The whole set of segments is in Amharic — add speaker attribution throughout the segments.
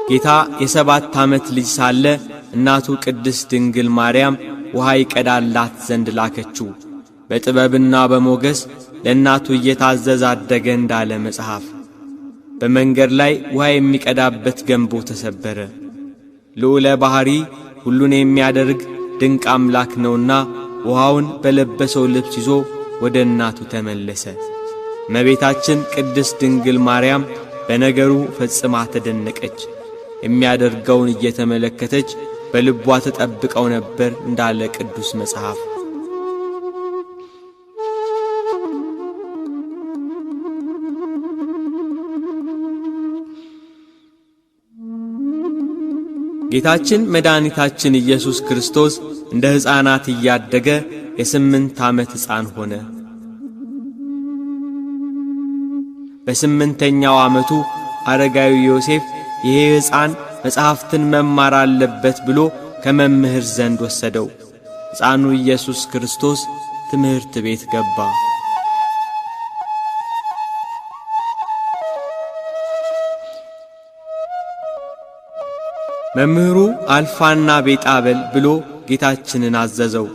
Speaker 1: ጌታ የ7 ዓመት ልጅ ሳለ እናቱ ቅድስት ድንግል ማርያም ውሃ ይቀዳላት ዘንድ ላከችው። በጥበብና በሞገስ ለእናቱ እየታዘዘ አደገ እንዳለ መጽሐፍ። በመንገድ ላይ ውሃ የሚቀዳበት ገንቦ ተሰበረ። ልዑለ ባሕሪ ሁሉን የሚያደርግ ድንቅ አምላክ ነውና ውሃውን በለበሰው ልብስ ይዞ ወደ እናቱ ተመለሰ። እመቤታችን ቅድስት ድንግል ማርያም በነገሩ ፈጽማ ተደነቀች። የሚያደርገውን እየተመለከተች በልቧ ተጠብቀው ነበር እንዳለ ቅዱስ መጽሐፍ። ጌታችን መድኃኒታችን ኢየሱስ ክርስቶስ እንደ ሕፃናት እያደገ የ8 ዓመት ሕፃን ሆነ። በ8ኛው ዓመቱ አረጋዊ ዮሴፍ ይሄ ሕፃን መጽሐፍትን መማር አለበት ብሎ ከመምህር ዘንድ ወሰደው። ሕፃኑ ኢየሱስ ክርስቶስ ትምህርት ቤት ገባ። መምህሩ አልፋና ቤጣ በል ብሎ ጌታችንን አዘዘው።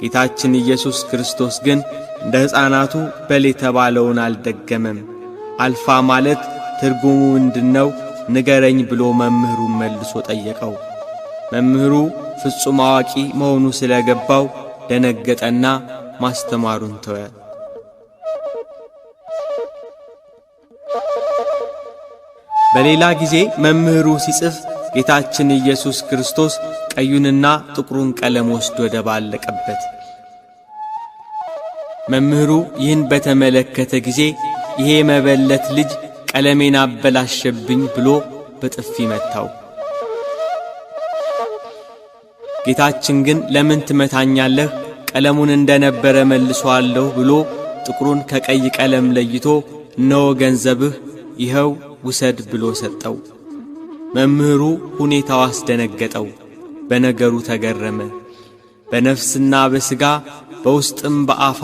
Speaker 1: ጌታችን ኢየሱስ ክርስቶስ ግን እንደ ሕፃናቱ በል የተባለውን አልደገመም። አልፋ ማለት ትርጉሙ ምንድነው ንገረኝ ብሎ መምህሩን መልሶ ጠየቀው። መምህሩ ፍጹም አዋቂ መሆኑ ስለገባው ደነገጠና ማስተማሩን ተወ። በሌላ ጊዜ መምህሩ ሲጽፍ ጌታችን ኢየሱስ ክርስቶስ ቀዩንና ጥቁሩን ቀለም ወስዶ ደባለቀበት። መምህሩ ይህን በተመለከተ ጊዜ ይሄ መበለት ልጅ ቀለሜን አበላሸብኝ ብሎ በጥፊ መታው። ጌታችን ግን ለምን ትመታኛለህ? ቀለሙን እንደነበረ መልሶአለሁ ብሎ ጥቁሩን ከቀይ ቀለም ለይቶ እነሆ ገንዘብህ ይኸው ውሰድ ብሎ ሰጠው። መምህሩ ሁኔታው አስደነገጠው፣ በነገሩ ተገረመ። በነፍስና በሥጋ በውስጥም በአፋ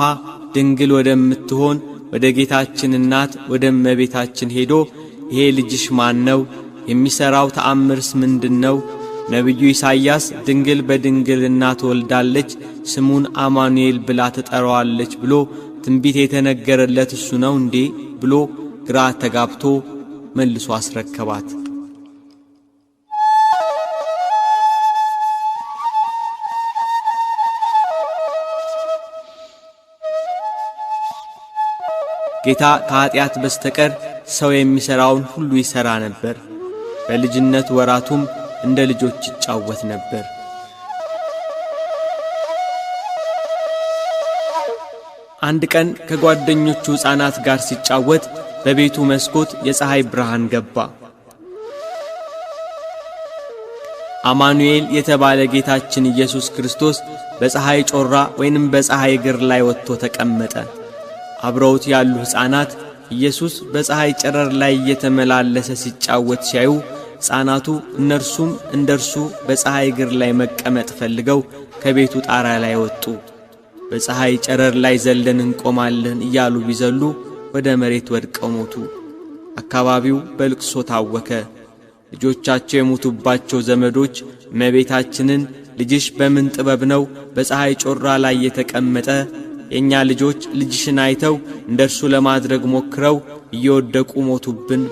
Speaker 1: ድንግል ወደምትሆን ወደ ጌታችን እናት ወደ እመቤታችን ሄዶ ይሄ ልጅሽ ማን ነው? የሚሠራው ተአምርስ ምንድነው? ነቢዩ ኢሳይያስ ድንግል በድንግልና ትወልዳለች፣ ስሙን አማኑኤል ብላ ትጠራዋለች ብሎ ትንቢት የተነገረለት እሱ ነው እንዴ? ብሎ ግራ ተጋብቶ መልሶ አስረከባት። ጌታ ከኃጢአት በስተቀር ሰው የሚሠራውን ሁሉ ይሠራ ነበር። በልጅነት ወራቱም እንደ ልጆች ይጫወት ነበር። አንድ ቀን ከጓደኞቹ ሕፃናት ጋር ሲጫወት በቤቱ መስኮት የፀሐይ ብርሃን ገባ። አማኑኤል የተባለ ጌታችን ኢየሱስ ክርስቶስ በፀሐይ ጮራ ወይንም በፀሐይ እግር ላይ ወጥቶ ተቀመጠ። አብረውት ያሉ ሕፃናት ኢየሱስ በፀሐይ ጨረር ላይ እየተመላለሰ ሲጫወት ሲያዩ ሕፃናቱ እነርሱም እንደርሱ በፀሐይ እግር ላይ መቀመጥ ፈልገው ከቤቱ ጣራ ላይ ወጡ። በፀሐይ ጨረር ላይ ዘለን እንቆማለን እያሉ ቢዘሉ ወደ መሬት ወድቀው ሞቱ። አካባቢው በልቅሶ ታወከ። ልጆቻቸው የሞቱባቸው ዘመዶች እመቤታችንን ልጅሽ በምን ጥበብ ነው በፀሐይ ጮራ ላይ የተቀመጠ? የኛ ልጆች ልጅሽን አይተው እንደርሱ ለማድረግ ሞክረው እየወደቁ ሞቱብን